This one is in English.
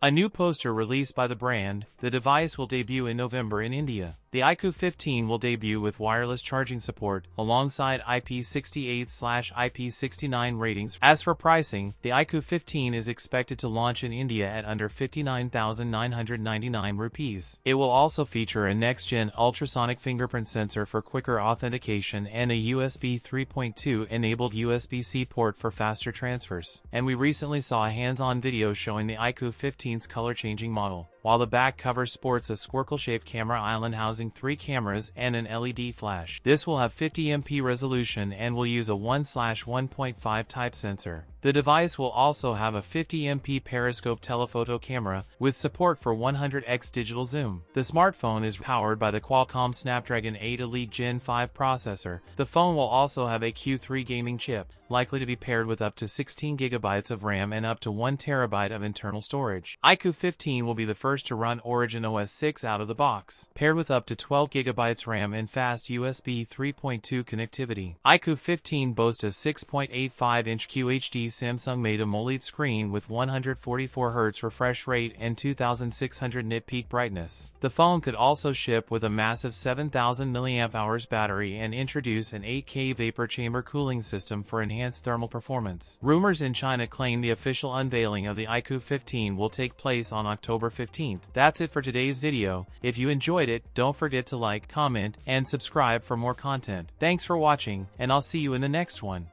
A new poster released by the brand. The device will debut in November in India. The iQOO 15 will debut with wireless charging support, alongside IP68/IP69 ratings. As for pricing, the iQOO 15 is expected to launch in India at under 59,999 rupees. It will also feature a next-gen ultrasonic fingerprint sensor for quicker authentication and a USB 3.2 enabled USB-C port for faster transfers. And we recently saw a hands-on video showing the iQOO 15's color-changing model. While the back cover sports a squircle-shaped camera island housing 3 cameras and an LED flash. This will have 50MP resolution and will use a 1/1.5 type sensor. The device will also have a 50MP periscope telephoto camera with support for 100x digital zoom. The smartphone is powered by the Qualcomm Snapdragon 8 Elite Gen 5 processor. The phone will also have a Q3 gaming chip, likely to be paired with up to 16GB of RAM and up to 1TB of internal storage. iQOO 15 will be the first to run Origin OS 6 out of the box, paired with up to 12GB RAM and fast USB 3.2 connectivity. iQOO 15 boasts a 6.85-inch QHD Samsung-made AMOLED screen with 144Hz refresh rate and 2600 nit peak brightness. The phone could also ship with a massive 7000 mAh battery and introduce an 8K vapor chamber cooling system for enhanced thermal performance. Rumors in China claim the official unveiling of the iQOO 15 will take place on October 15th. That's it for today's video. If you enjoyed it, don't forget to like, comment, and subscribe for more content. Thanks for watching, and I'll see you in the next one.